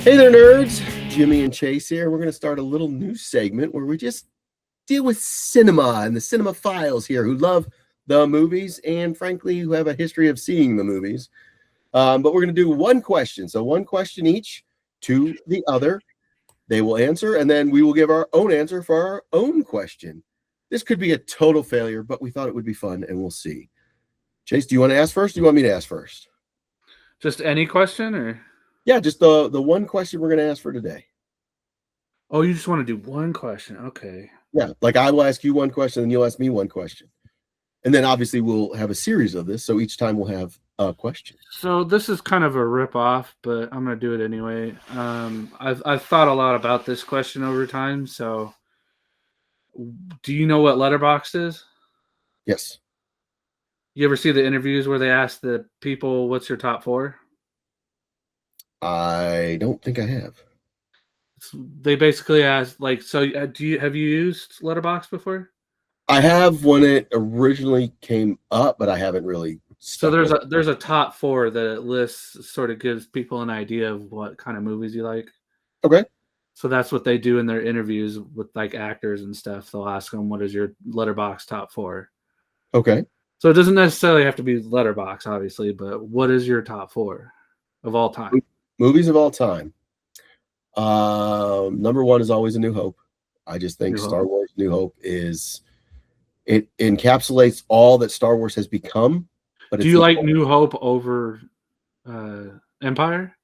Hey there, nerds. Jimmy and Chase here. We're going to start a little new segment where we just deal with cinema and the cinema files here who love the movies and, frankly, who have a history of seeing the movies. But we're going to do one question. So, one question each to the other. They will answer, and then we will give our own answer for our own question. This could be a total failure, but we thought it would be fun, and we'll see. Chase, do you want to ask first? Or do you want me to ask first? Just any question, or? Yeah, just the one question we're going to ask for today. Oh, you just want to do one question. Okay. Yeah, like I will ask you one question and you'll ask me one question. And then obviously we'll have a series of this. So each time we'll have a question. So this is kind of a rip-off, but I'm going to do it anyway. I've thought a lot about this question over time. So do you know what Letterboxd is? Yes. You ever see the interviews where they ask the people, what's your top four? I don't think I have. They basically ask, like, so have you used Letterboxd before? I have when it originally came up, but I haven't really. So there's a top four that lists, sort of gives people an idea of what kind of movies you like. Okay. So that's what they do in their interviews with like actors and stuff. They'll ask them, what is your Letterboxd top four? Okay. So it doesn't necessarily have to be Letterboxd, obviously, but what is your top four of all time? Movies of all time. Number one is always A New Hope. I just think Star Wars New Hope it encapsulates all that Star Wars has become. But do you like New Hope over Empire?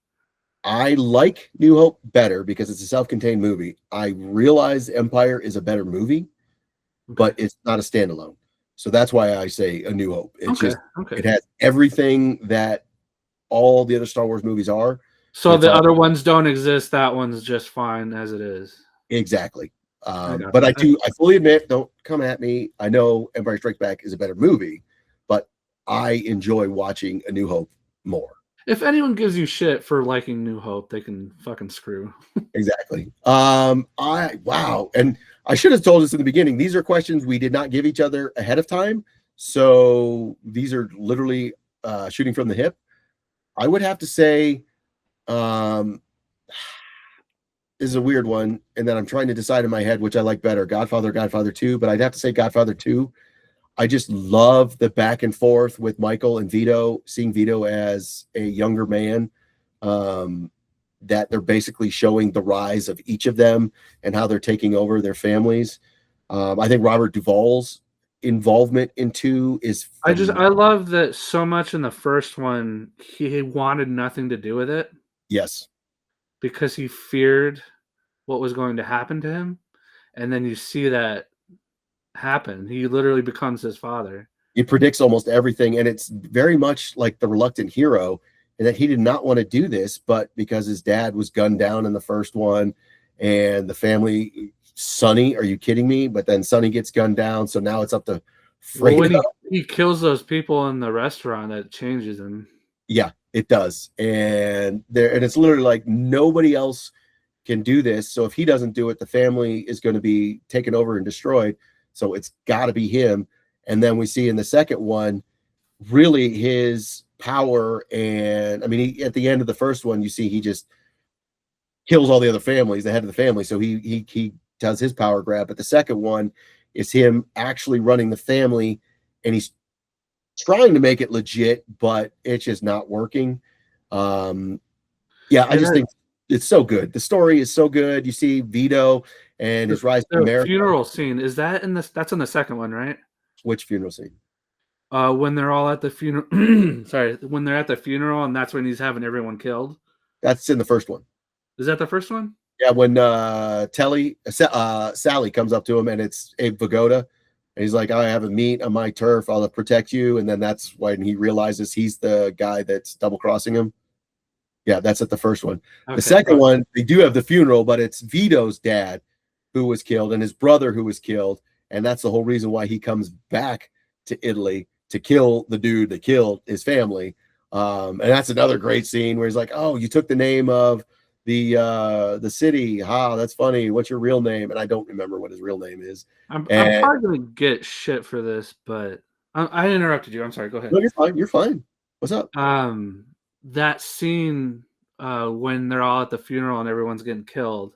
I like New Hope better because it's a self-contained movie. I realize Empire is a better movie, but it's not a standalone. So that's why I say A New Hope. It's it has everything that all the other Star Wars movies are. So the other ones don't exist. That one's just fine as it is. Exactly. But I fully admit, don't come at me. I know Empire Strikes Back is a better movie, but I enjoy watching A New Hope more. If anyone gives you shit for liking New Hope, they can fucking screw. Exactly. Wow. And I should have told us in the beginning, these are questions we did not give each other ahead of time. So these are literally shooting from the hip. I would have to say, this is a weird one, and then I'm trying to decide in my head which I like better, Godfather, Godfather 2, but I'd have to say Godfather 2. I just love the back and forth with Michael and Vito, seeing Vito as a younger man, that they're basically showing the rise of each of them and how they're taking over their families. I think Robert Duvall's involvement in 2 is I love that so much in the first one. He wanted nothing to do with it. Yes. Because he feared what was going to happen to him. And then you see that happen. He literally becomes his father. He predicts almost everything, and it's very much like the reluctant hero, and that he did not want to do this, but because his dad was gunned down in the first one, and the family, Sonny, are you kidding me? But then Sonny gets gunned down, so now it's up to Fredo. Well, when he kills those people in the restaurant, that changes him. Yeah, it does. And it's literally like nobody else can do this. So if he doesn't do it, the family is going to be taken over and destroyed. So it's got to be him. And then we see in the second one, really his power. And I mean, at the end of the first one, you see he just kills all the other families, the head of the family. So he does his power grab. But the second one is him actually running the family, and he's trying to make it legit, but it's just not working. I just think it's so good. The story is so good. You see Vito and his rise to America. Funeral scene, is that that's in the second one, right? Which funeral scene? When they're all at the funeral. Sorry, when they're at the funeral, and that's when he's having everyone killed. That's in the first one. Is that the first one? Yeah, when Sally comes up to him, and it's Abe Vigoda. And he's like, I have a meet on my turf. I'll protect you. And then that's when he realizes he's the guy that's double crossing him. Yeah, that's at the first one. Okay. The second one, they do have the funeral, but it's Vito's dad who was killed and his brother who was killed. And that's the whole reason why he comes back to Italy to kill the dude that killed his family. And that's another great scene where he's like, oh, you took the name of the city. That's funny. What's your real name? And I don't remember what his real name is. I'm probably gonna get shit for this, but I interrupted you. I'm sorry. Go ahead. No, you're fine. You're fine. What's up? That scene when they're all at the funeral and everyone's getting killed.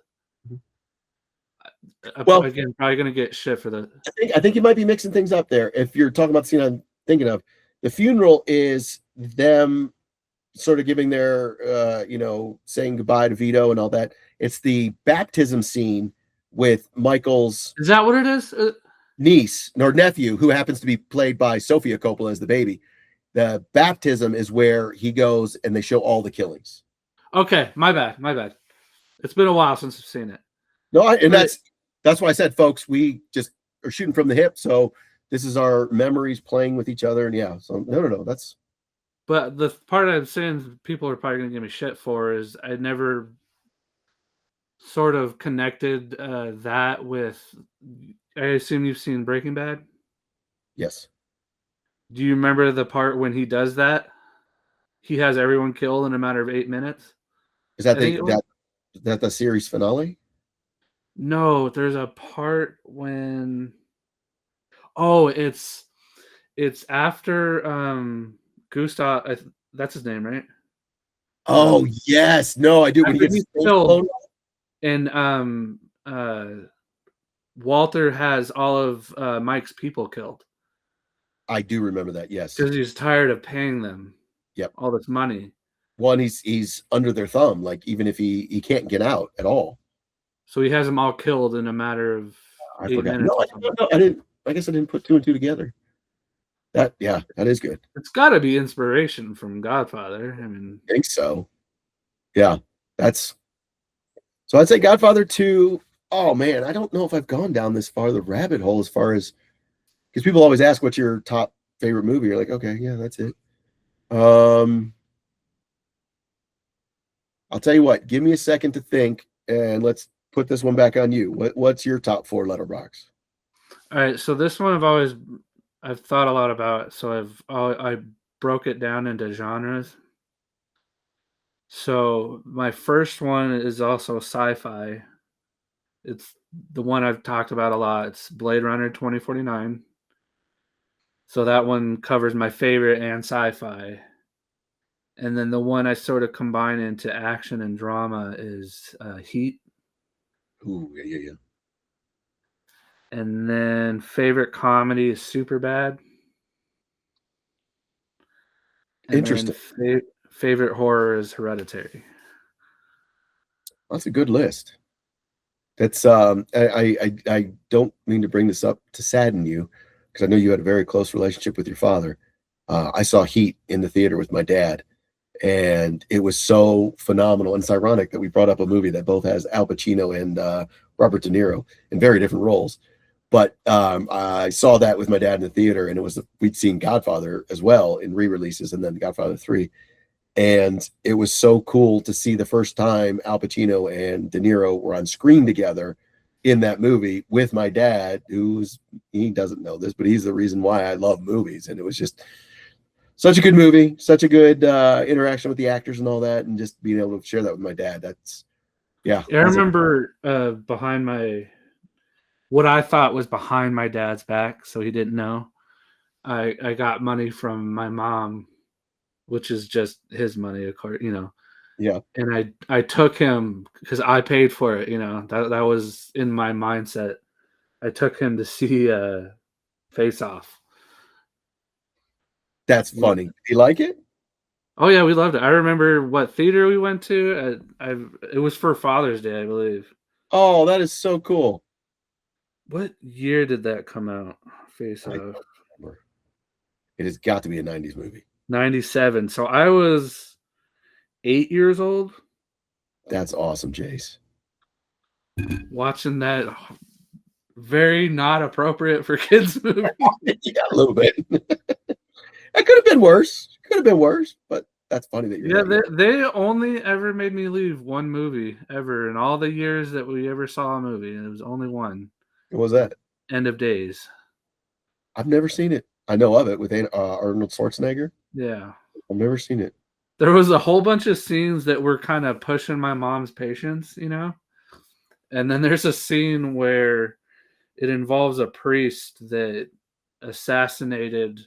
Well, Again, probably gonna get shit for the. I think you might be mixing things up there. If you're talking about the scene I'm thinking of, the funeral is them sort of giving their, saying goodbye to Vito and all that. It's the baptism scene with Michael's Is that what it is? niece or nephew, who happens to be played by Sofia Coppola as the baby. The baptism is where he goes and they show all the killings. Okay, my bad, my bad. It's been a while since I've seen it. No, and But that's why I said, folks, we just are shooting from the hip. So this is our memories playing with each other. And yeah, so no, that's but the part I'm saying people are probably gonna give me shit for is I never sort of connected that with. I assume you've seen Breaking Bad. yes. Do you remember the part when he does that? He has everyone killed in a matter of 8 minutes. Is that I think it was. the series finale? No, there's a part when. Oh, it's after Gustav. That's his name, right? Oh yes, no, I do. When he After gets he's his face killed, blown. and Walter has all of Mike's people killed I do remember that. Yes. because he's tired of paying them Yep. all this money. One, he's under their thumb. Like even if he can't get out at all. So he has them all killed in a matter of I eight forgot. minutes No, or something. I didn't. I guess I didn't put two and two together. That that is good. It's got to be inspiration from Godfather. I mean, I think so. Yeah, that's so. I'd say Godfather 2. Oh man, I don't know if I've gone down this far the rabbit hole as far as because people always ask what's your top favorite movie. You're like, okay, yeah, that's it. Um, I'll tell you what. Give me a second to think, and let's put this one back on you. What's your top four Letterboxd? all right. So this one I've thought a lot about. So I broke it down into genres. So my first one is also sci-fi. It's the one I've talked about a lot. It's Blade Runner 2049. So that one covers my favorite and sci-fi. And then the one I sort of combine into action and drama is Heat. Ooh, yeah. And then favorite comedy is Superbad. And then Interesting. favorite horror is Hereditary. That's a good list. That's I don't mean to bring this up to sadden you because I know you had a very close relationship with your father. I saw Heat in the theater with my dad, and it was so phenomenal. And it's ironic that we brought up a movie that both has Al Pacino and Robert De Niro in very different roles. But I saw that with my dad in the theater, and we'd seen Godfather as well in re-releases, and then Godfather 3. And it was so cool to see the first time Al Pacino and De Niro were on screen together in that movie with my dad, he doesn't know this, but he's the reason why I love movies. And it was just such a good movie, such a good interaction with the actors and all that, and just being able to share that with my dad. That's yeah. Yeah, I remember behind what I thought was behind my dad's back, so he didn't know. I got money from my mom, which is just his money, of course, Yeah, and I took him because I paid for it. That was in my mindset. I took him to see Face Off. that's funny. Do you like it? Oh yeah, we loved it. I remember what theater we went to. It was for Father's Day, I believe. Oh, that is so cool. What year did that come out? Face I Off. don't remember. It has got to be a 90s movie. 97. So I was 8 years old That's awesome, Jace. watching that very not appropriate for kids movie. Yeah, a little bit. That could have been worse. Could have been worse, but that's funny that you're Yeah, that young. they only ever made me leave one movie ever in all the years that we ever saw a movie, and it was only one. What was that? End of Days. I've never seen it. I know of it with Arnold Schwarzenegger. Yeah. I've never seen it. There was a whole bunch of scenes that were kind of pushing my mom's patience. And then there's a scene where it involves a priest that assassinated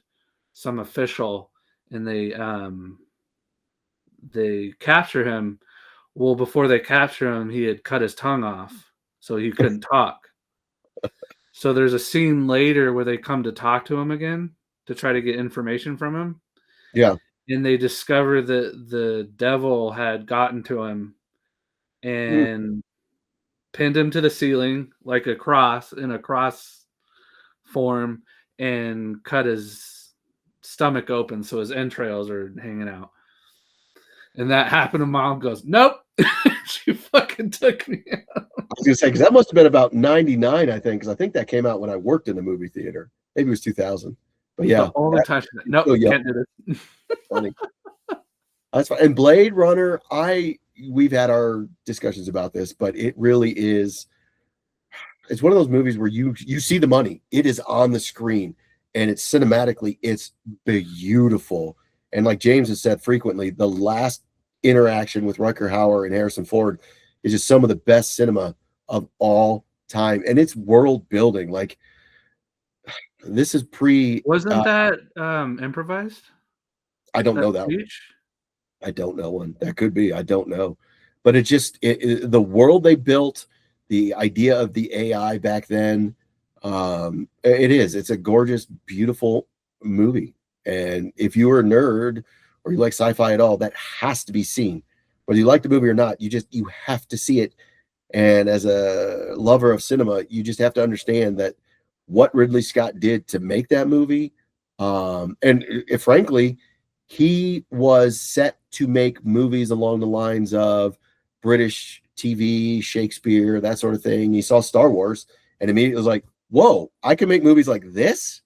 some official, and they capture him. Well, before they capture him, he had cut his tongue off, so he couldn't talk. So there's a scene later where they come to talk to him again to try to get information from him, Yeah. and they discover that the devil had gotten to him Mm. and pinned him to the ceiling like a cross in a cross form and cut his stomach open so his entrails are hanging out. And that happened, and mom goes, "Nope." She fucking took me out. I was gonna say, because that must have been about 99, I think, because I think that came out when I worked in the movie theater. Maybe it was 2000. But The yeah, only time she said, "Nope, still young, can't do this." funny. That's fine. And Blade Runner, we've had our discussions about this, but it really is. It's one of those movies where you see the money. It is on the screen, and it's cinematically, it's beautiful. And like James has said frequently, the last interaction with Rutger Hauer and Harrison Ford is just some of the best cinema of all time, and it's world building. Like this is pre. Wasn't that, improvised? I don't That know that one. speech? I don't know one. That could be. I don't know, but it just the world they built, the idea of the AI back then. It is. It's a gorgeous, beautiful movie, and if you are a nerd or you like sci-fi at all, that has to be seen. Whether you like the movie or not, you have to see it. And as a lover of cinema, you just have to understand that what Ridley Scott did to make that movie, and frankly, he was set to make movies along the lines of British TV, Shakespeare, that sort of thing. He saw Star Wars and immediately was like, whoa, I can make movies like this.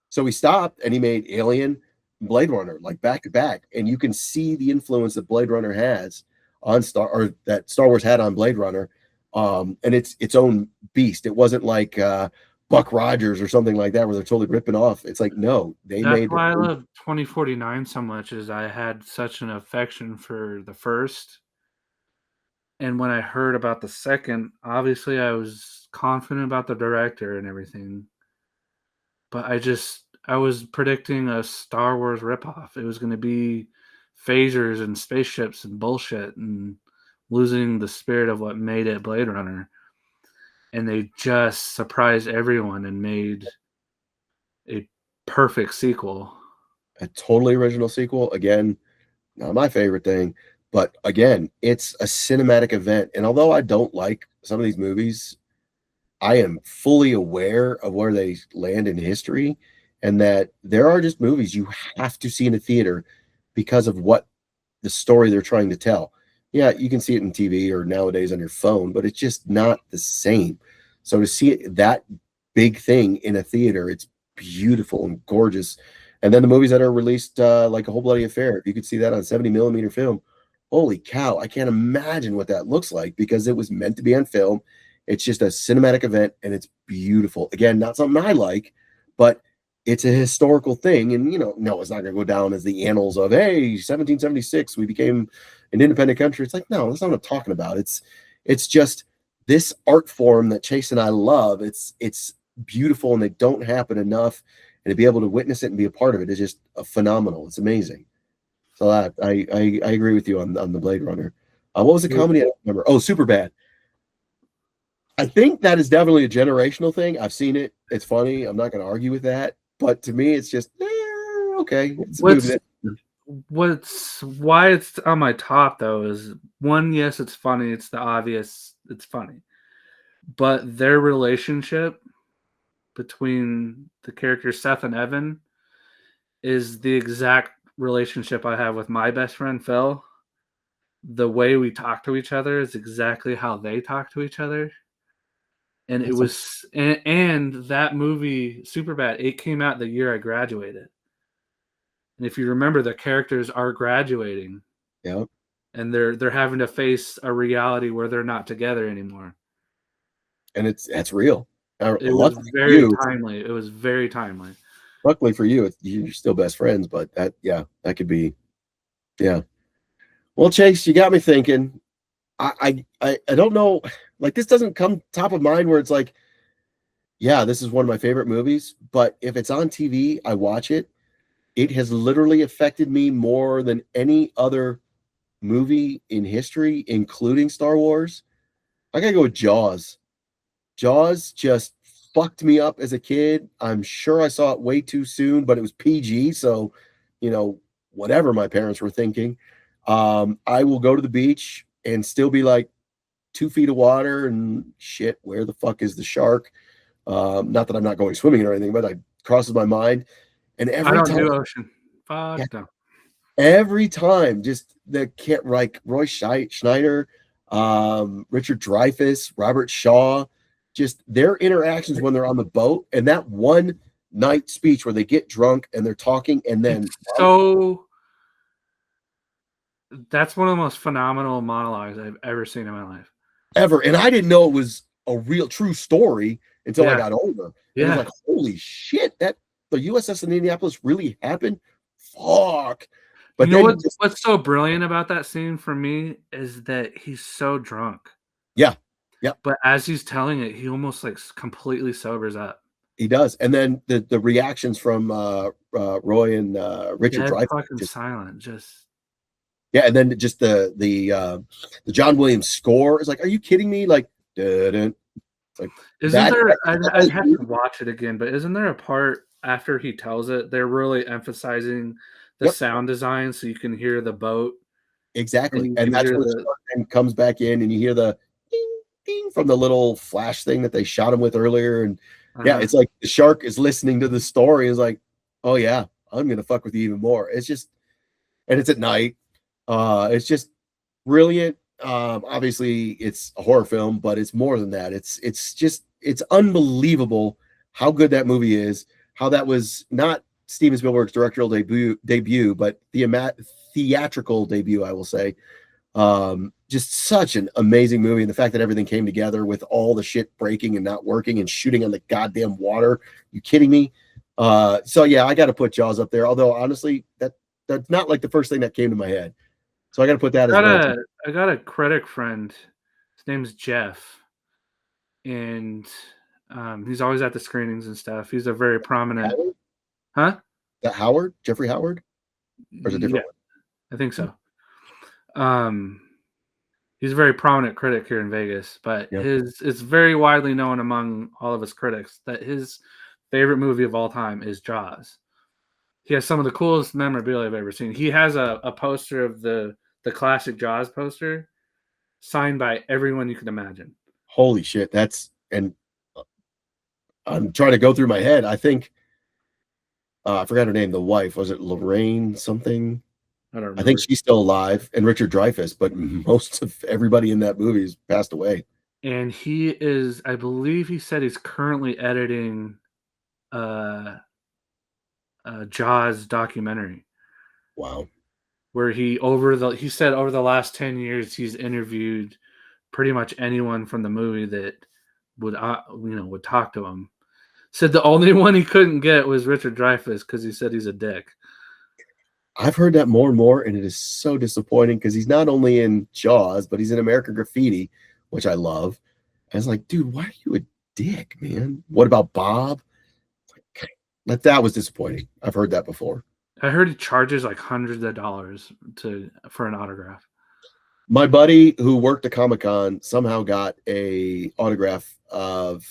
So he stopped and he made Alien and Blade Runner like back to back. And you can see the influence that Blade Runner has on that Star Wars had on Blade Runner. And it's its own beast. It wasn't like Buck Rogers or something like that where they're totally ripping off. It's like, no, they That's made why I love 2049 so much is I had such an affection for the first, and when I heard about the second, obviously I was confident about the director and everything, but I was predicting a Star Wars ripoff. It was gonna be phasers and spaceships and bullshit and losing the spirit of what made it Blade Runner, and they just surprised everyone and made a perfect sequel. a totally original sequel. Again, not my favorite thing, but again, it's a cinematic event. And although I don't like some of these movies, I am fully aware of where they land in history and that there are just movies you have to see in a theater because of what the story they're trying to tell. Yeah, you can see it in TV or nowadays on your phone, but it's just not the same. So to see that big thing in a theater, it's beautiful and gorgeous. And then the movies that are released, like A Whole Bloody Affair, if you could see that on 70 millimeter film, holy cow, I can't imagine what that looks like because it was meant to be on film. It's just a cinematic event and it's beautiful. Again, not something I like, but it's a historical thing. And, no, it's not going to go down as the annals of, hey, 1776, we became an independent country. It's like, no, that's not what I'm talking about. It's just this art form that Chase and I love. It's beautiful and they don't happen enough. And to be able to witness it and be a part of it is just phenomenal. It's amazing. So I agree with you on the Blade Runner. What was the comedy? I don't remember. Oh, Superbad. I think that is definitely a generational thing. I've seen it. It's funny. I'm not going to argue with that. But to me, it's just okay. It's a movie What's that why it's on my top though is one, yes, it's funny. It's the obvious. It's funny, but their relationship between the characters Seth and Evan is the exact relationship I have with my best friend Phil. The way we talk to each other is exactly how they talk to each other. And it that's a, was, and that movie, Superbad, it came out the year I graduated. And if you remember, the characters are graduating yeah, and they're having to face a reality where they're not together anymore. and that's real. It was Luckily for very you, timely. It was very timely. you're still best friends. But that could be yeah. Well, Chase, you got me thinking. I don't know. Like this doesn't come top of mind where it's like, yeah, this is one of my favorite movies. But if it's on TV, I watch it. It has literally affected me more than any other movie in history, including Star Wars. I gotta go with Jaws. Jaws just fucked me up as a kid. I'm sure I saw it way too soon, but it was PG, so you know, whatever my parents were thinking. I will go to the beach and still be like 2 feet of water and shit, where the fuck is the shark? Not that I'm not going swimming or anything, but it crosses my mind. And I every don't time, do ocean. yeah, Fuck no. every time, just the kid like Roy Schneider, Richard Dreyfuss, Robert Shaw, just their interactions when they're on the boat, and that one night speech where they get drunk and they're talking, and then It's so that's one of the most phenomenal monologues I've ever seen in my life. ever, and I didn't know it was a real true story until I Yeah. got older, and it's Yeah. like, holy shit, that the USS Indianapolis really happened. Fuck. You But know then, just, what's so brilliant about that scene for me is that he's so drunk, yeah, yeah, but as he's telling it, he almost like completely sobers up. he does. And then the reactions from Roy and Richard Dead Dreyfuss, fucking just silent. Just yeah, and then just the John Williams score is like, are you kidding me? Like, dun-dun. It's like isn't that. there? I'd have to watch it again, but isn't there a part after he tells it? They're really emphasizing the Yep, sound design, so you can hear the boat and exactly. you And can that's hear where the the. shark thing comes back in, and you hear the ding ding from the little flash thing that they shot him with earlier. And yeah, Uh-huh. it's like the shark is listening to the story. Is like, oh yeah, I'm gonna fuck with you even more. It's just, and it's at night. It's just brilliant. Obviously, it's a horror film, but it's more than that. It's just it's unbelievable how good that movie is. How that was not Steven Spielberg's directorial debut, but the theatrical debut, I will say. Just such an amazing movie, and the fact that everything came together with all the shit breaking and not working and shooting on the goddamn water. You kidding me? So yeah, I got to put Jaws up there. Although honestly, that's not like the first thing that came to my head. So I got to put that as Got well too. a I got a critic friend. His name's Jeff, and he's always at the screenings and stuff. He's a very prominent, Howard? huh? That Howard? Jeffrey Howard? Or is it a Yeah, different one? I think so. Um, he's a very prominent critic here in Vegas, but Yeah. his it's very widely known among all of his critics that his favorite movie of all time is Jaws. He has some of the coolest memorabilia I've ever seen. He has a poster of the classic Jaws poster signed by everyone you can imagine. Holy shit. And I'm trying to go through my head. I think, I forgot her name, the wife. Was it Lorraine something? I don't I think remember. she's still alive, and Richard Dreyfuss, but most of everybody in that movie has passed away. And he is, I believe he said he's currently editing uh, a Jaws documentary Wow. where he said over the last 10 years he's interviewed pretty much anyone from the movie that would would talk to him. Said the only one he couldn't get was Richard Dreyfuss because he said he's a dick. I've heard that more and more, and it is so disappointing because he's not only in Jaws, but he's in American Graffiti, which I love. I was like, dude, why are you a dick, man? What about Bob? That was disappointing. I've heard that before. I heard he charges like hundreds of dollars for an autograph. My buddy who worked at Comic Con somehow got a autograph of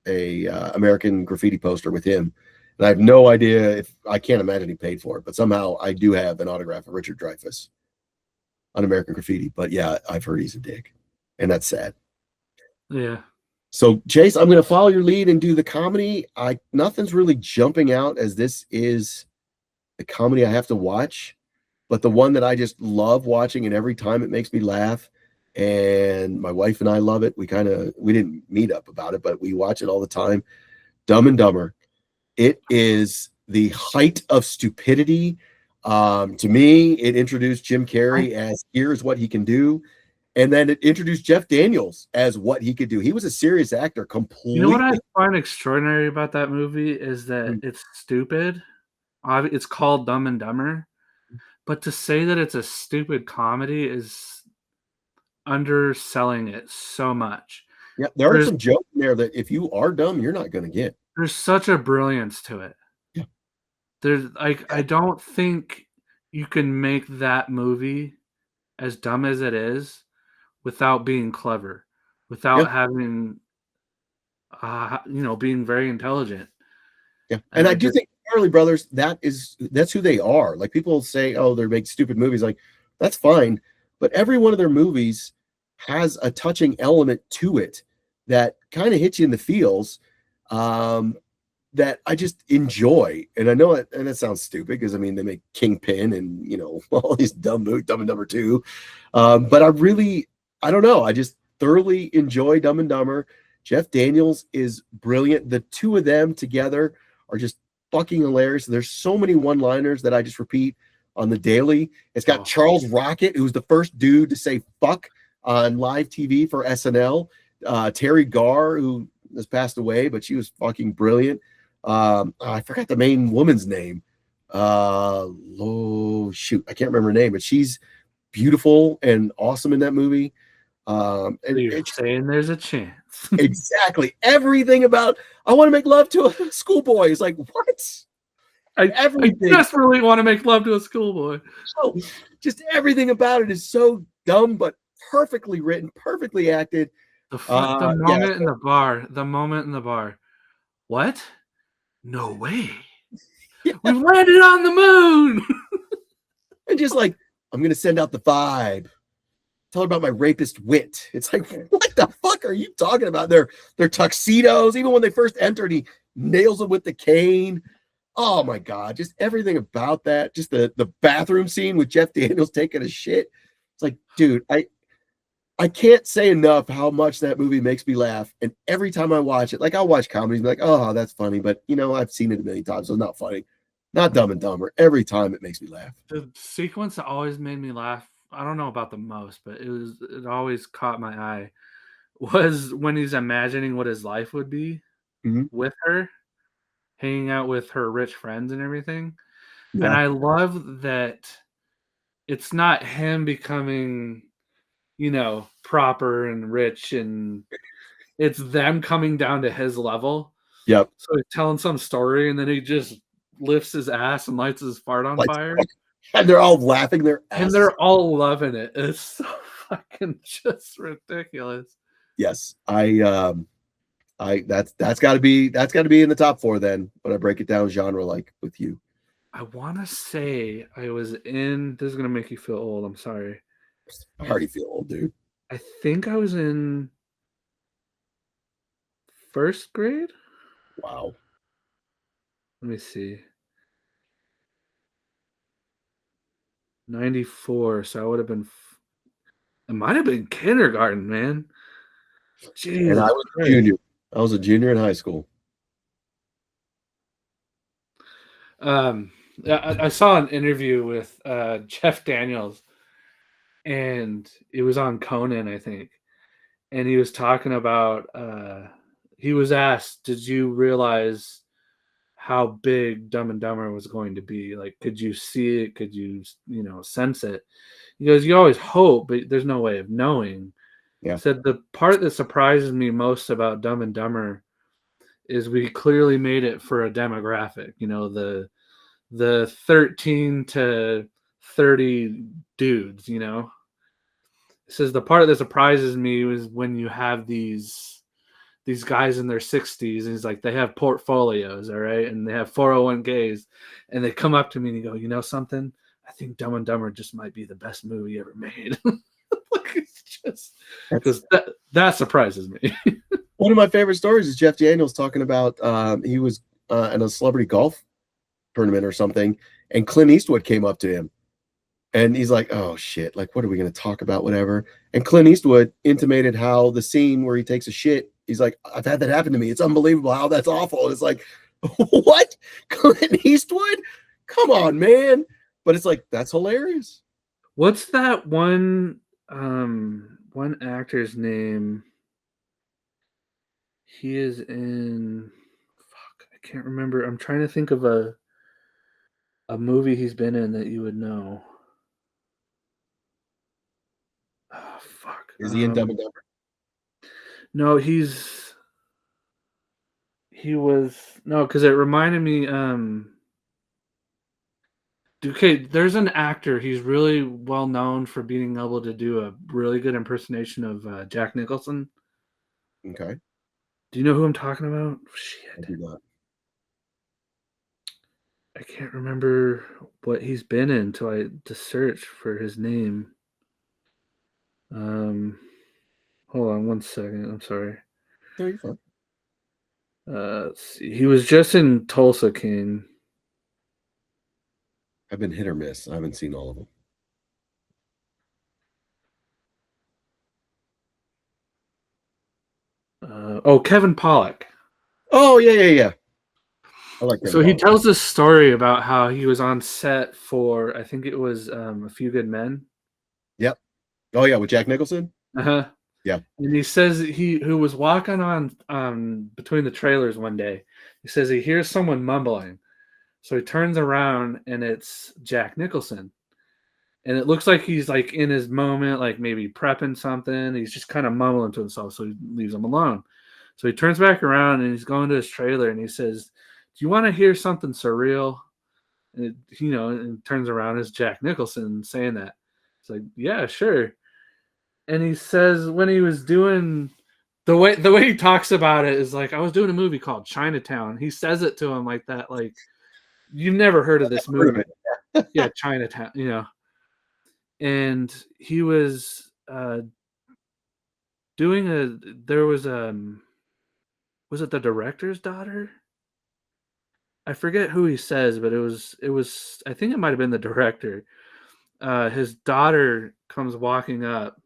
a American Graffiti poster with him, and I have no idea if I can't imagine he paid for it, but somehow I do have an autograph of Richard Dreyfuss on American Graffiti. But yeah, I've heard he's a dick, and that's sad. Yeah. So Chase, I'm going to follow your lead and do the comedy. I Nothing's really jumping out as this is the comedy I have to watch, but the one that I just love watching, and every time it makes me laugh, and my wife and I love it. We didn't meet up about it, but we watch it all the time. Dumb and Dumber. It is the height of stupidity. To me, it introduced Jim Carrey as here's what he can do. And then it introduced Jeff Daniels as what he could do. He was a serious actor You know what I completely. find extraordinary about that movie is that it's stupid. It's called Dumb and Dumber, but to say that it's a stupid comedy is underselling it so much. Yeah, there are There's some jokes in there that if you are dumb, you're not going to get. there's such a brilliance to it. Yeah. There's I don't think you can make that movie, as dumb as it is, without being clever, Yeah, without having, being very intelligent. yeah. And And I I do just think Farrelly Brothers, that's who they are. Like people say, oh, they make stupid movies. Like that's fine, but every one of their movies has a touching element to it that kind of hits you in the feels. Um, that I just enjoy. And I know it, and that sounds stupid because I mean they make Kingpin and all these Dumb and Dumber 2. But I don't know. I just thoroughly enjoy Dumb and Dumber. Jeff Daniels is brilliant. The two of them together are just fucking hilarious. There's so many one-liners that I just repeat on the daily. It's got oh, Charles Rocket, who's the first dude to say fuck on live TV for SNL. Terry Garr, who has passed away, but she was fucking brilliant. I forgot the main woman's name. Oh shoot, I can't remember her name, but she's beautiful and awesome in that movie. so And you're it's saying there's a chance. exactly everything about I want to make love to a schoolboy. It's like what? I Everything. just really want to make love to a schoolboy. So, just everything about it is so dumb, but perfectly written, perfectly acted. The Yeah, moment in the bar, the moment in the bar. What? No way. yeah, We've landed on the moon. and just like I'm gonna send out the vibe. Tell her about my rapist wit. It's like, what the fuck are you talking about? Their tuxedos. Even when they first entered, he nails them with the cane. Oh my god, just everything about that. Just the bathroom scene with Jeff Daniels taking a shit. It's like, dude, I can't say enough how much that movie makes me laugh. And every time I watch it, like I'll watch comedies and be like, oh, that's funny, but I've seen it a million times, so it's not funny. Not Dumb and Dumber. Every time it makes me laugh. The sequence that always made me laugh, I don't know about the most, but it always caught my eye, was when he's imagining what his life would be Mhm. with her, hanging out with her rich friends and everything. And Yeah. I love that it's not him becoming, proper and rich, and it's them coming down to his level. Yep. So he's telling some story and then he just lifts his ass and lights his fart on Like, fire. and they're all laughing their And asses. they're all loving it. It's so fucking just ridiculous. Yes. That's gotta be in the top four then when I break it down genre like with you. I wanna say I was in this is gonna make you feel old, I'm sorry. I I already feel old, dude. I think I was in 1st grade? Wow. Let me see. 94, so I would have been it might have been kindergarten, man. And I Jesus was a Christ. junior. I was a junior in high school. Um, I saw an interview with, Jeff Daniels, and it was on Conan, I think, and he was talking about, he was asked, "Did you realize how big Dumb and Dumber was going to be? Like, could you see it? Could you, sense it?" He goes, "You always hope, but there's no way of knowing." Yeah. Said, "The part that surprises me most about Dumb and Dumber is we clearly made it for a demographic, the 13 to 30 dudes, It says the part that surprises me was when you have these guys in their 60s, and he's like, they have portfolios, all right, and they have 401ks, and they come up to me and you go, you know something? I think Dumb and Dumber just might be the best movie ever made. Like, it's just That's because that surprises me. one of my favorite stories is Jeff Daniels talking about he was in a celebrity golf tournament or something, and Clint Eastwood came up to him and he's like, oh shit, like what are we gonna talk about? Whatever. And Clint Eastwood intimated how the scene where he takes a shit, he's like, I've had that happen to me. It's unbelievable how that's awful. And it's like, what? Clint Eastwood? Come on, man. But it's like, that's hilarious. What's that one actor's name? He is in fuck, I can't remember. I'm trying to think of a movie he's been in that you would know. Oh fuck. Is he in Dumb and Dumber? No, he was no, because it reminded me. Okay, there's an actor. He's really well known for being able to do a really good impersonation of Jack Nicholson. Okay. Do you know who I'm talking about? I Shit, do not. I can't remember what he's been in until I to search for his name. Um, hold on one second. I'm sorry. No, you're fine. Let's see. He was just in Tulsa King. I've been hit or miss. I haven't seen all of them. Kevin Pollak. Oh, yeah, yeah, yeah. I like Kevin So he Pollak. tells this story about how he was on set for, I think it was A Few Good Men. Yep. Oh, yeah, with Jack Nicholson? Uh-huh. Yeah. And he says he who was walking on between the trailers one day. He says he hears someone mumbling. So he turns around and it's Jack Nicholson. And it looks like he's like in his moment, like maybe prepping something. He's just kind of mumbling to himself, so he leaves him alone. So he turns back around and he's going to his trailer and he says, "Do you want to hear something surreal?" And and turns around, it's Jack Nicholson saying that. It's like, yeah, sure. And he says when he was doing the way he talks about it is like, I was doing a movie called Chinatown. He says it to him like that, like, you've never heard of this Heard of movie. it. Yeah, Chinatown, And he was doing a there was it the director's daughter? I forget who he says, but it was I think it might have been the director. His daughter comes walking up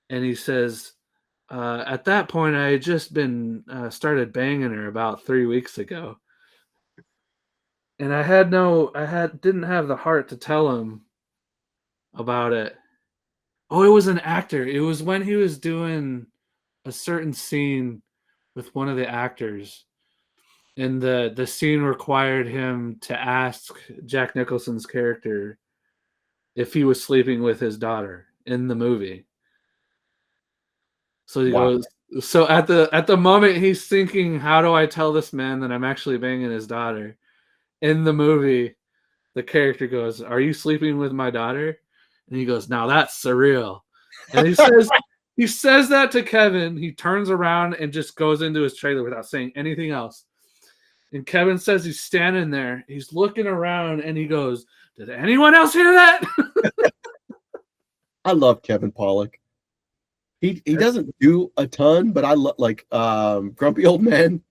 and he says, at that point, I had just been started banging her about 3 weeks ago, and didn't have the heart to tell him about it. Oh, it was an actor. It was when he was doing a certain scene with one of the actors, and the scene required him to ask Jack Nicholson's character if he was sleeping with his daughter in the movie. So he Wow. goes. So at the moment he's thinking, how do I tell this man that I'm actually banging his daughter? In the movie, the character goes, "Are you sleeping with my daughter?" And he goes, "Now that's surreal." And he says that to Kevin. He turns around and just goes into his trailer without saying anything else. And Kevin says he's standing there, he's looking around, and he goes, "Did anyone else hear that?" I love Kevin Pollak. He doesn't do a ton, but I love like Grumpy Old Men.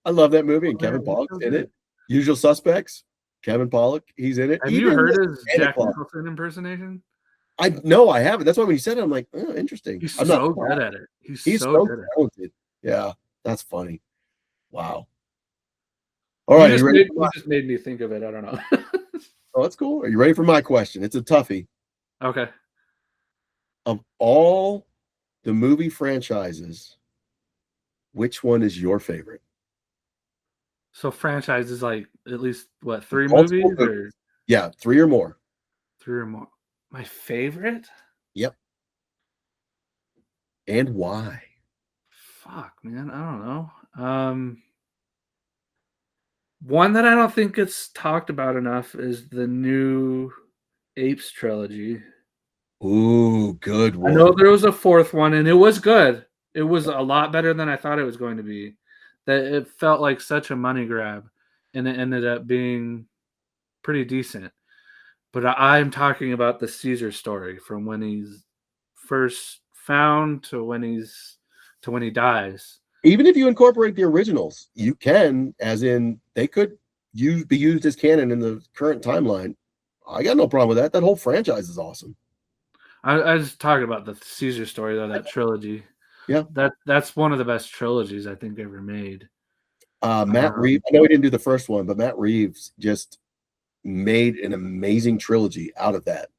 I love that movie, and Yeah, Kevin he's Pollak's so in good. it. Usual Suspects, Kevin Pollak, he's in it. Have you Even heard the his Santa Jack Claus. Nicholson impersonation? I know I haven't. That's why when you said it, I'm like, oh, interesting. He's I'm not so good surprised. at it. He's He's so so good at it. talented. Yeah, that's funny. Wow. All You right, are you just ready made for you my? just made me think of it. I don't know. Oh, that's cool. Are you ready for my question? It's a toughie. Okay. Of all the movie franchises, which one is your favorite? So franchise is like at least what, three Multiple movies movies. or Yeah, three or more. three or more? My favorite? Yep. And why? Fuck, man. I don't know. One that I don't think gets talked about enough is the new Apes trilogy. Ooh, good I know one. there was a fourth one and it was good. It was a lot better than I thought it was going to be. That it felt like such a money grab and it ended up being pretty decent. But I'm talking about the Caesar story from when he's first found to when he dies. Even if you incorporate the originals, you can, as in they could be used as canon in the current timeline. I got no problem with that. That whole franchise is awesome. I was talking about the Caesar story though, that trilogy. Yeah. That's one of the best trilogies I think ever made. Matt Reeves. I know he didn't do the first one, but Matt Reeves just made an amazing trilogy out of that.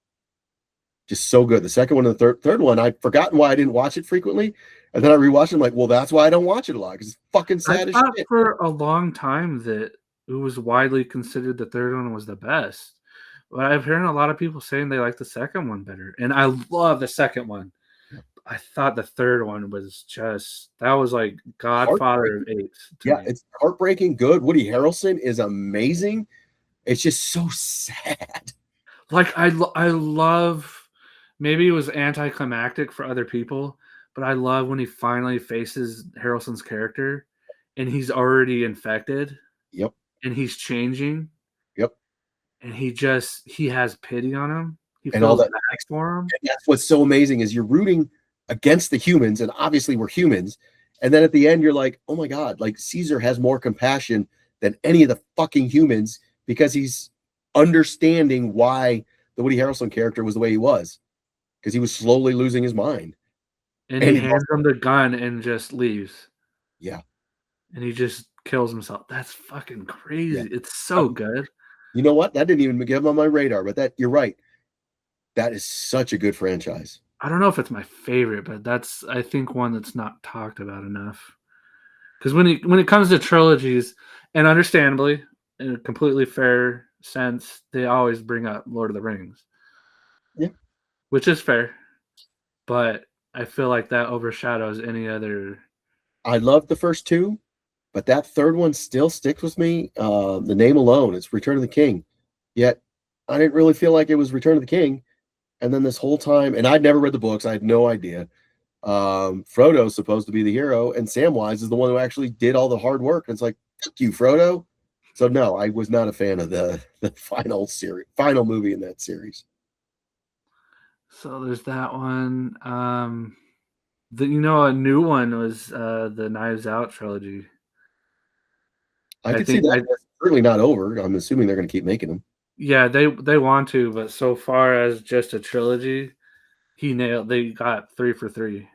Just so good. The second one and the third one, I'd forgotten why I didn't watch it frequently. And then I rewatched it. I'm like, well, that's why I don't watch it a lot, because it's fucking I sad as thought shit. for a long time that it was widely considered the third one was the best. But I've heard a lot of people saying they like the second one better. And I love the second one. I thought the third one was just that was like Godfather of Heartbreaking. Apes to Yeah, me. it's heartbreaking good. Woody Harrelson is amazing. It's just so sad. Like I love, maybe it was anticlimactic for other people, but I love when he finally faces Harrelson's character and he's already infected Yep. and he's changing Yep. and he has pity on him. He And all feels that. bad for him. And that's what's so amazing is you're rooting against the humans, and obviously we're humans. And then at the end, you're like, oh my God, like Caesar has more compassion than any of the fucking humans because he's understanding why the Woody Harrelson character was the way he was because he was slowly losing his mind. And And he he lost, hands him the gun and just leaves. yeah, And he just kills himself. That's fucking yeah. crazy. It's so good. You know what? That didn't even get on my radar, but that you're right. That is such a good franchise. I don't know if it's my favorite, but that's, I think, one that's not talked about enough. Because when it comes to trilogies, and understandably, in a completely fair sense, they always bring up Lord of the Rings, Yeah. which is fair. But I feel like that overshadows any other. I love the first two, but that third one still sticks with me. The name alone, it's Return of the King. Yet I didn't really feel like it was Return of the King. And then this whole time, and I'd never read the books, I had no idea. Frodo's supposed to be the hero, and Samwise is the one who actually did all the hard work. And it's like, thank you, Frodo. So no, I was not a fan of the final movie in that series. So there's that one. A new one was the Knives Out trilogy. I I could see think that. That's certainly not over. I'm assuming they're going to keep making them. yeah, they want to, but so far as just a trilogy, he nailed. They got 3 for 3,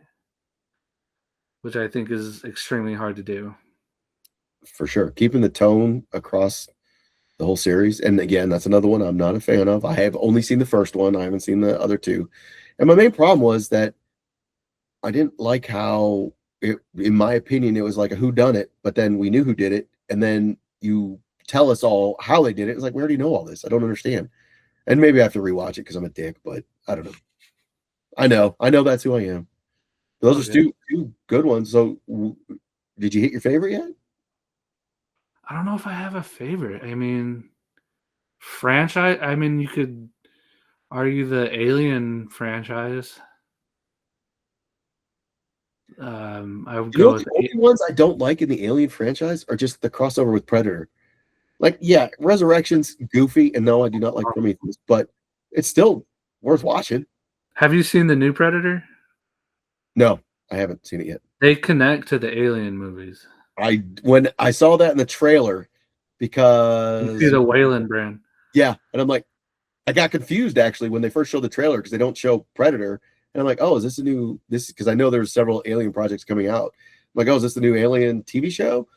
which I think is extremely hard to do. For sure. Keeping the tone across the whole series. And again, that's another one I'm not a fan of. I have only seen the first one. I haven't seen the other two. And my main problem was that I didn't like how it, in my opinion, it was like a who done it, but then we knew who did it, and then you tell us all how they did it. It's like we already know all this. I don't understand. And maybe I have to rewatch it because I'm a dick, but I don't know. I know that's who I am. It's Those all are good. two good ones. So, did you hit your favorite yet? I don't know if I have a favorite. I mean, franchise. I mean, you could argue the Alien franchise. I would You know go what? with. The only ones I don't like in the Alien franchise are just the crossover with Predator. Like, yeah, Resurrection's goofy, and no, I do not like Prometheus, but it's still worth watching. Have you seen the new Predator? No, I haven't seen it yet. They connect to the Alien movies. When I saw that in the trailer, You see because the Wayland brand. yeah, and I'm like, I got confused actually when they first showed the trailer because they don't show Predator, and I'm like, oh, is this a new this? Because I know there's several Alien projects coming out. I'm like, oh, is this the new Alien TV show?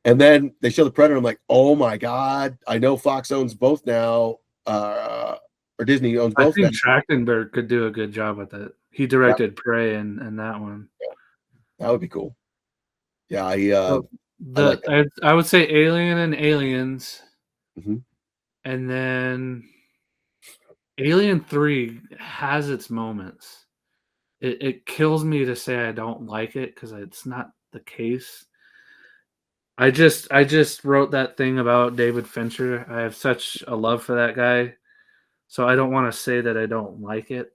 And then they show the Predator. I'm like, oh my god, I know Fox owns both now, or Disney owns I both now. think Trachtenberg could do a good job with it. He That, directed Prey and that one. that would be cool. Yeah, So I like that. I would say Alien and Aliens, Mhm. and then Alien 3 has its moments. It kills me to say I don't like it because it's not the case. I just wrote that thing about David Fincher. I have such a love for that guy, so I don't want to say that I don't like it.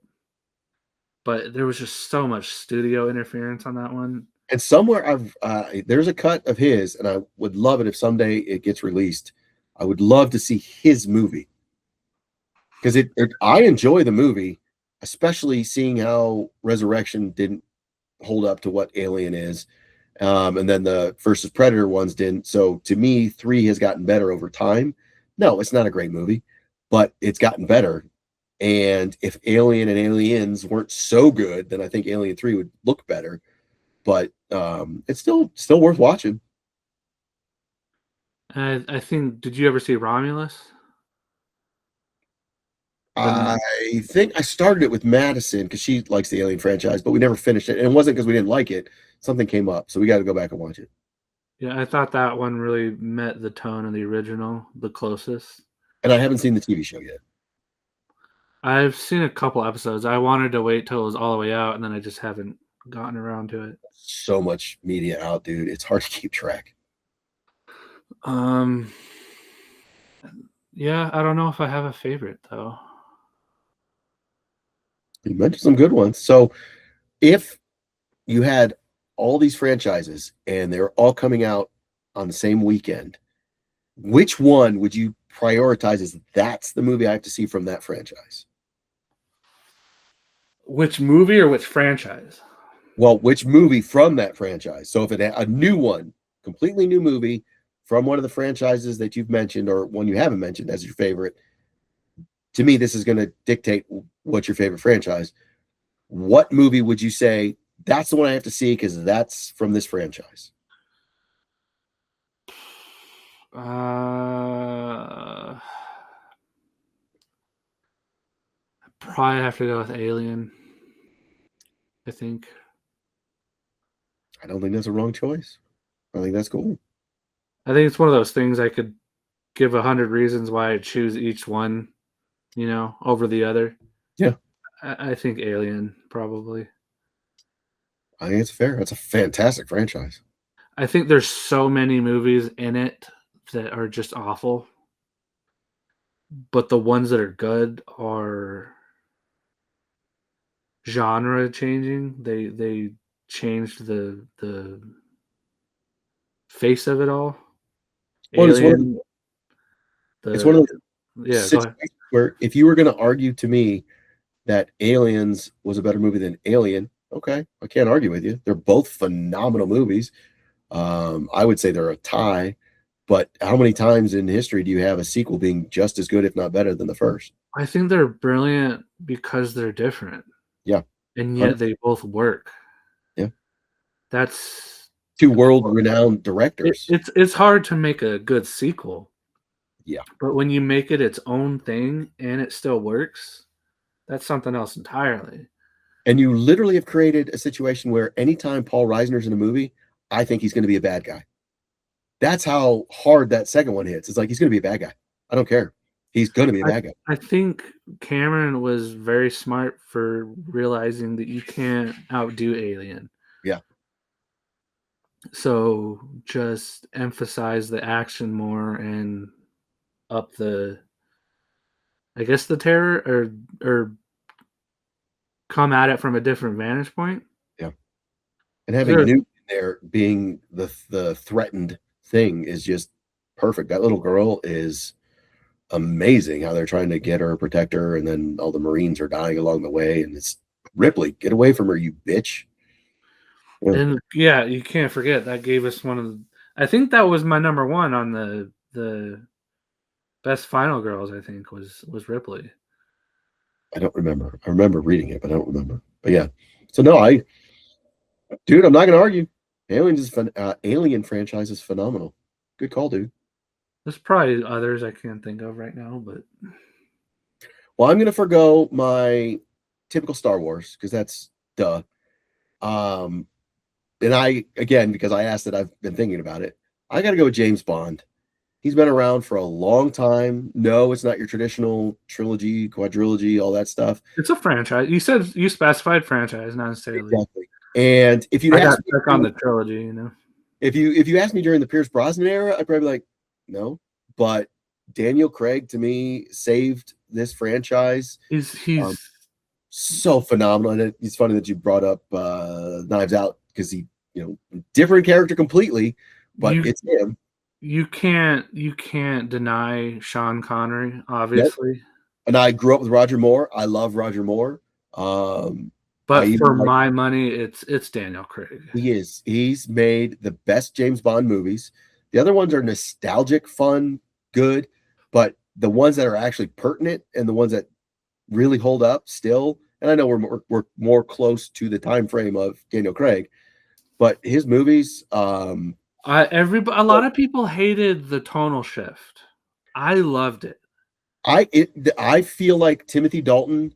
But there was just so much studio interference on that one. And somewhere there's a cut of his, and I would love it if someday it gets released. I would love to see his movie because I enjoy the movie, especially seeing how Resurrection didn't hold up to what Alien is, and then the versus Predator ones didn't. So to me, three has gotten better over time. No, it's not a great movie, but it's gotten better. And if Alien and Aliens weren't so good, then I think Alien 3 would look better. But it's still worth watching. I think. Did you ever see Romulus? I The think I started it with Madison because she likes the Alien franchise, but we never finished it. And it wasn't because we didn't like it. Something came up, so we got to go back and watch it. Yeah, I thought that one really met the tone of the original the closest. And I haven't seen the TV show yet. I've seen a couple episodes. I wanted to wait till it was all the way out, and then I just haven't gotten around to it. So much media out, dude. It's hard to keep track. Um, Yeah, I don't know if I have a favorite though. You mentioned some good ones. So if you had all these franchises and they're all coming out on the same weekend, which one would you prioritize as that's the movie I have to see from that franchise? Which movie or which franchise? Well, which movie from that franchise? So if it a new one, completely new movie from one of the franchises that you've mentioned or one you haven't mentioned as your favorite, to me, this is going to dictate what's your favorite franchise. What movie would you say that's the one I have to see because that's from this franchise? Uh, Probably have to go with Alien. I think. I don't think that's a wrong choice. I think that's cool. I think it's one of those things I could give 100 reasons why I choose each one, over the other. Yeah, I think Alien probably. I think it's fair. That's a fantastic franchise. I think there's so many movies in it that are just awful, but the ones that are good are genre changing. They changed the face of it all. Well, Alien, it's one of those yeah, go ahead. situations where if you were going to argue to me that Aliens was a better movie than Alien, okay, I can't argue with you. They're both phenomenal movies. I would say they're a tie, but how many times in history do you have a sequel being just as good, if not better, than the first? I think they're brilliant because they're different, Yeah, and yet 100%. they both work. Yeah, That's two world-renowned directors. it's hard to make a good sequel, Yeah, but when you make it its own thing and it still works, that's something else entirely. and you literally have created a situation where anytime Paul Reisner's in a movie, I think he's going to be a bad guy. That's how hard that second one hits. It's like he's going to be a bad guy. I don't care. He's going to be a I bad guy. I think Cameron was very smart for realizing that you can't outdo Alien. Yeah. So just emphasize the action more and up the I guess the terror or come at it from a different vantage point. Yeah. And having There Newt there being the threatened thing is just perfect. That little girl is amazing how they're trying to get her, protect her, and then all the Marines are dying along the way. And it's Ripley, get away from her, you bitch. Yeah. and yeah, you can't forget that gave us one of the I think that was my number 1 on the best final girls, I think was Ripley. I don't remember. I remember reading it, but I don't remember. But yeah. So no, dude, I'm not gonna argue. Alien franchise is phenomenal. Good call, dude. There's probably others I can't think of right now, but Well, I'm gonna forgo my typical Star Wars because that's duh. Um, and I again because I asked it, I've been thinking about it. I got to go with James Bond. He's been around for a long time. No, it's not your traditional trilogy, quadrilogy, all that stuff. it's a franchise. You specified franchise, not necessarily. Exactly. And if you'd I got asked stuck on me, the trilogy. if you asked me during the Pierce Brosnan era, I'd probably be like, no. But Daniel Craig to me saved this franchise. He's So phenomenal. And it's funny that you brought up Knives Out because different character completely, but you it's him. you can't deny Sean Connery, Nope. obviously. And I grew up with Roger Moore. I love Roger Moore. I But for even like my money, it's Daniel Craig. he's made the best James Bond movies. The other ones are nostalgic, fun, good, but the ones that are actually pertinent and the ones that really hold up still. And I know we're more close to the time frame of Daniel Craig, but his movies, A lot of people hated the tonal shift. I loved it. I feel like Timothy Dalton,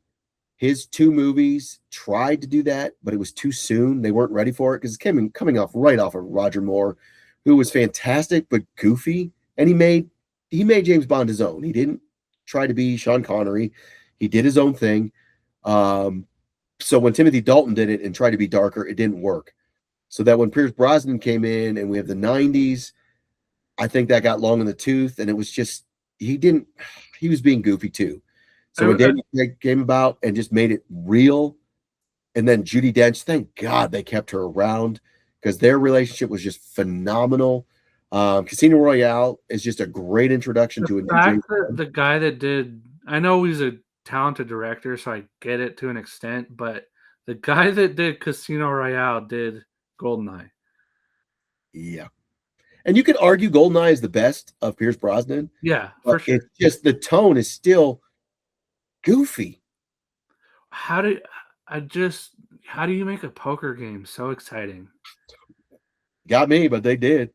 his two movies tried to do that, but it was too soon. They weren't ready for it because it's coming off right off of Roger Moore, who was fantastic but goofy, and he made James Bond his own. He didn't try to be Sean Connery. He did his own thing. So when Timothy Dalton did it and tried to be darker, it didn't work. So that when Pierce Brosnan came in and we have the 90s, I think that got long in the tooth and it was just he was being goofy too. So when I, Daniel Craig came about and just made it real, and then Judi Dench, thank God they kept her around because their relationship was just phenomenal. Casino Royale is just a great introduction the to a new fact James that Bond. the guy that did, I know he's a talented director, so I get it to an extent, but the guy that did Casino Royale did Goldeneye. Yeah. And you could argue Goldeneye is the best of Pierce Brosnan, Yeah, but for sure. it's just the tone is still goofy. How do I just how do you make a poker game so exciting? Got me, but they did.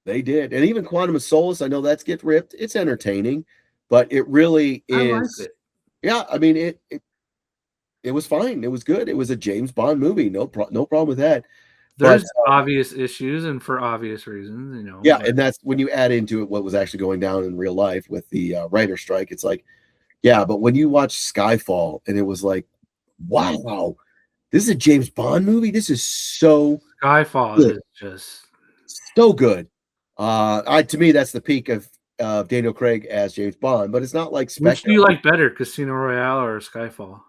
They did. And even Quantum of Solace, I know that's get ripped. It's entertaining, but it really I like is. it. Yeah, I mean it was fine. It was good. It was a James Bond movie. No problem with that. But There's obvious issues and for obvious reasons, yeah, but and that's when you add into it what was actually going down in real life with the writer strike. It's like, yeah, but when you watch Skyfall and it was like, wow, this is a James Bond movie. This is so Skyfall good, is just so good. To me, that's the peak of Daniel Craig as James Bond. But it's not like which Spectre. do you like better, Casino Royale or Skyfall?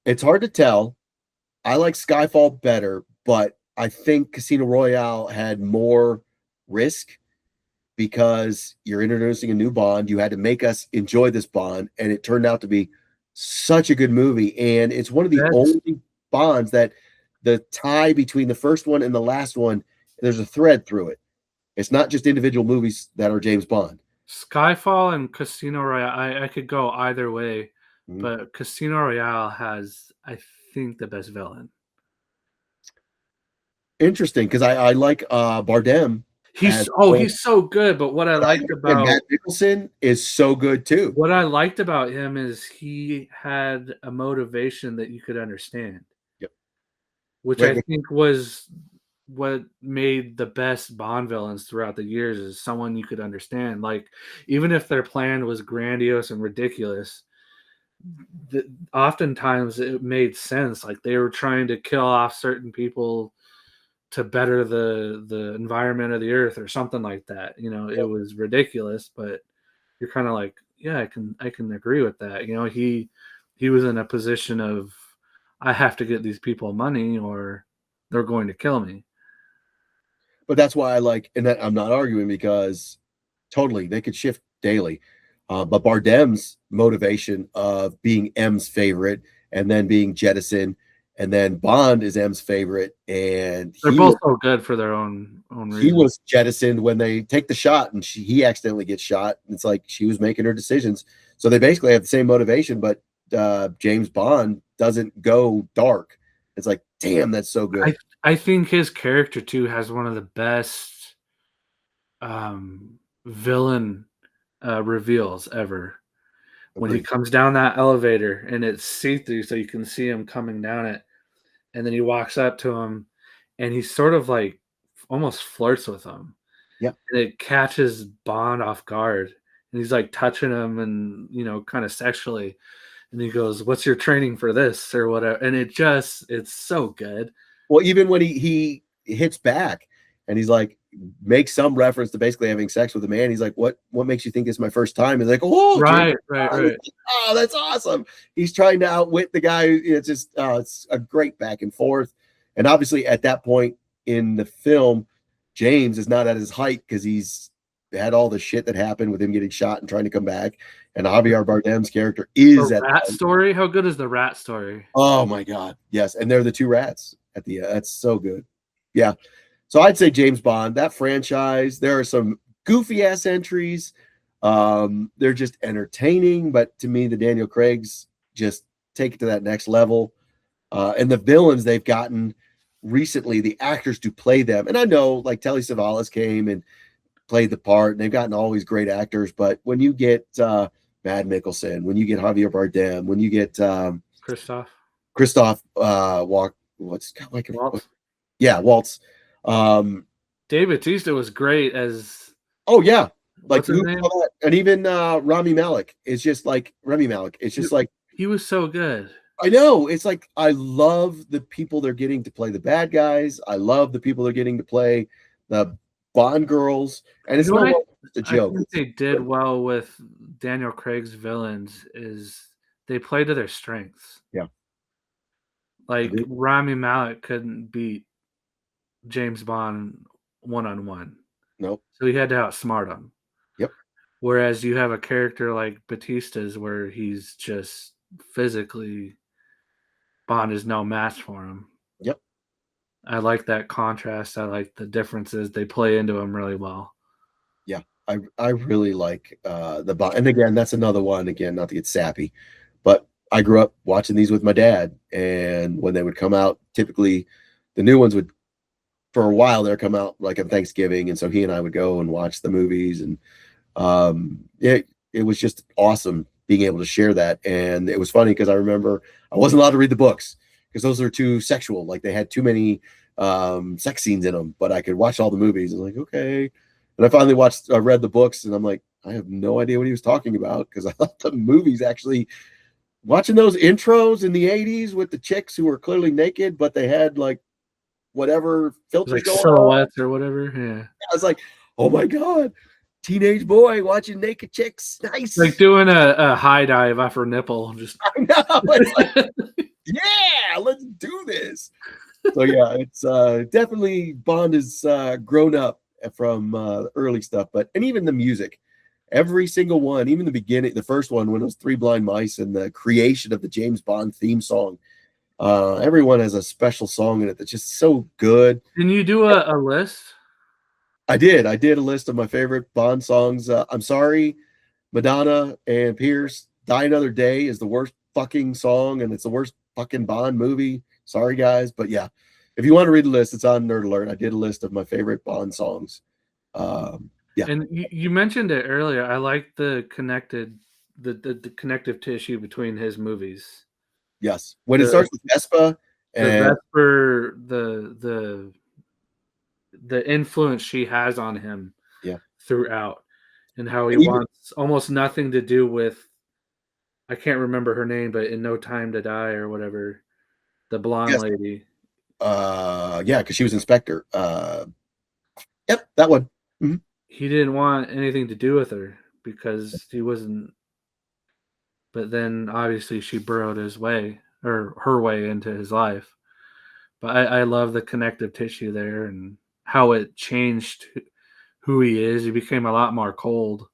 It's hard to tell. I like Skyfall better, but I think Casino Royale had more risk because you're introducing a new Bond. You had to make us enjoy this Bond, and it turned out to be such a good movie. And it's one of the That's only Bonds that the tie between the first one and the last one, there's a thread through it. It's not just individual movies that are James Bond. Skyfall and Casino Royale. I could go either way, Mhm. but Casino Royale has, I think, the best villain. Interesting, because I like Bardem as He's so good, but what I but I liked understand about Matt Nicholson is so good too. him is he had a motivation that you could understand, Yep. which Wait, I wait, think was what made the best Bond villains throughout the years is someone you could understand. Like, even if their plan was grandiose and ridiculous, oftentimes it made sense. Like they were trying to kill off certain people to better the environment of the earth or something like that. It was ridiculous, but you're kind of like, yeah, I can agree with that. He was in a position of I have to get these people money or they're going to kill me. but that's why I like, and that I'm not arguing because totally they could shift daily. But Bardem's motivation of being M's favorite and then being jettisoned, and then Bond is M's favorite, and They're both so good for their own he reasons. was jettisoned when they take the shot and he accidentally gets shot. It's like she was making her decisions. So they basically have the same motivation, but James Bond doesn't go dark. It's like, damn, that's so I good. I think his character too has one of the best villain reveals ever. When he Agreed. comes down that elevator and it's see through, so you can see him coming down it, and then he walks up to him, and he sort of like almost flirts with him, Yeah. and it catches Bond off guard, and he's like touching him and kind of sexually, and he goes, "What's your training for this or whatever?" And it's so good. Well, even when he hits back and he's like makes some reference to basically having sex with a man, he's like, "What makes you think it's my first time?" He's like, "Oh, James Right, right, Bond." right. Oh, that's awesome. He's trying to outwit the guy. It's just it's a great back and forth. And obviously, at that point in the film, James is not at his height because he's had all the shit that happened with him getting shot and trying to come back. And Javier Bardem's character is The at rat story. How good is the rat story? oh my god, yes, and they're the two rats at the end. That's so good. Yeah, so I'd say James Bond. That franchise, there are some goofy ass entries. They're just entertaining, but to me, the Daniel Craig's just take it to that next level. And the villains they've gotten recently, the actors to play them, and I know like Telly Savalas came and played the part, and they've gotten always great actors, but when you get Mad Mickelson, when you get Javier Bardem, when you get Christoph Christoph Walk, what's like, Waltz. yeah, Waltz. Um, Dave Bautista was great as oh yeah, like what's his who name? saw that? And even Rami Malek. It's just like Rami Malek. It's He, just like he was so good. I know. It's like I love the people they're getting to play the bad guys. I love the people they're getting to play the Bond girls. And You it's know what no I longer just a I joke. think they did well with Daniel Craig's villains is they play to their strengths. Yeah, Like agreed. Rami Malek couldn't beat James Bond one on one, Nope. so he had to outsmart him. Yep. Whereas you have a character like Batista's where he's just physically Bond is no match for him. Yep. I like that contrast. I like the differences. They play into him really well. Yeah. I really like the Bond. And again, that's another one. Again, not to get sappy, but I grew up watching these with my dad, and when they would come out, typically the new ones would for a while there come out like on Thanksgiving, and so he and I would go and watch the movies, and it was just awesome being able to share that. And it was funny because I remember I wasn't allowed to read the books because those are too sexual, like they had too many sex scenes in them, but I could watch all the movies. I'm like, okay. And I finally read the books, and I'm like, I have no idea what he was talking about because I thought the movies actually watching those intros in the 80s with the chicks who were clearly naked, but they had like whatever It's filters like going on. silhouettes or whatever. Yeah. I was like, oh my God, teenage boy watching naked chicks. Like Nice. doing a high dive off her nipple. Just I know. It's like, yeah, let's do this. So yeah, it's definitely Bond has grown up from early stuff, and even the music, every single one, even the beginning, the first one when it was Three Blind Mice and the creation of the James Bond theme song. Everyone has a special song in it that's just so good. Can you do a list? I did a list of my favorite Bond songs. I'm sorry, Madonna and Pierce. Die Another Day is the worst fucking song, and it's the worst fucking Bond movie. Sorry, guys, but yeah, if you want to read the list, it's on Nerd Alert. I did a list of my favorite Bond songs. Yeah, And you mentioned it earlier. I like the the connective tissue between his movies. yes. When it The starts with Vespa the and Vesper, the influence she has on him yeah, throughout, and how he and even wants almost nothing to do with. I can't remember her name, but in No Time to Die or whatever, the blonde yes, lady. yeah, because she was Inspector. Yep, that one. Mhm. He didn't want anything to do with her because he wasn't. But then obviously she burrowed his way or her way into his life. But I love the connective tissue there and how it changed who he is. He became a lot more cold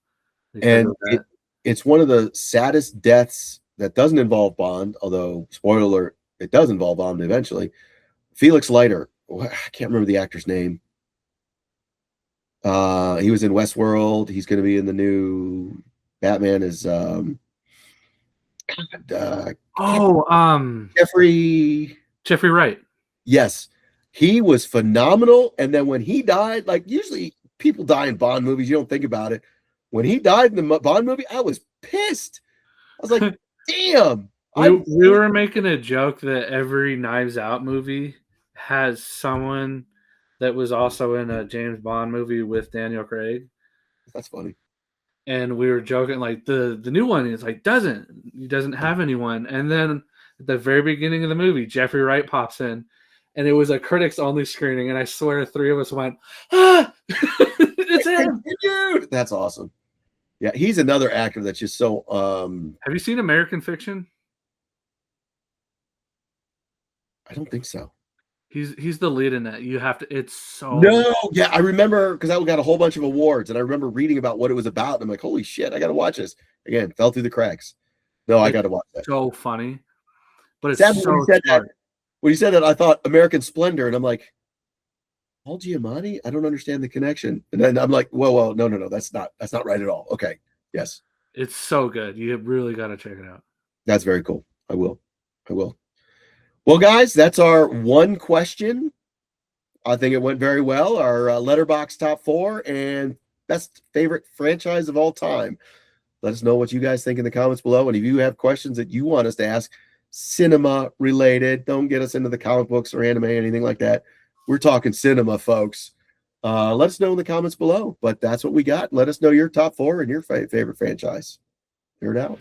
because And of that. it's one of the saddest deaths that doesn't involve Bond, although spoiler alert, it does involve Bond eventually. Felix Leiter. I can't remember the actor's name. He was in Westworld. He's going to be in the new Batman as uh, Oh, Jeffrey. Jeffrey Wright. Yes, he was phenomenal. And then when he died, like usually people die in Bond movies, you don't think about it. When he died in the Bond movie, I was pissed. I was like, damn. We were making a joke that every Knives Out movie has someone that was also in a James Bond movie with Daniel Craig. That's funny. And we were joking like the new one is like he doesn't have anyone. And then at the very beginning of the movie, Jeffrey Wright pops in, and it was a critics only screening, and I swear three of us went, ah, it's him. Dude, that's awesome. Yeah, he's another actor that's just so Have you seen American Fiction? I don't think so. He's the lead in that. You have to. It's so No, yeah, I remember because I got a whole bunch of awards, and I remember reading about what it was about. And I'm like, holy shit, I got to watch this. Again, fell through the cracks. No, I it's got to watch that. so funny, but it's Sadly, so smart. when you said that, I thought American Splendor, and I'm like, Paul Giamatti. I don't understand the connection. And then I'm like, whoa, no, that's not right at all. Okay, yes, It's so good. You really got to check it out. that's very cool. I will. Well, guys, that's our one question. I think it went very well. Our Letterboxd Top Four and best favorite franchise of all time. Let us know what you guys think in the comments below. And if you have questions that you want us to ask, cinema related, don't get us into the comic books or anime, anything like that. We're talking cinema, folks. Let us know in the comments below. But that's what we got. Let us know your top four and your favorite franchise. Figure it out.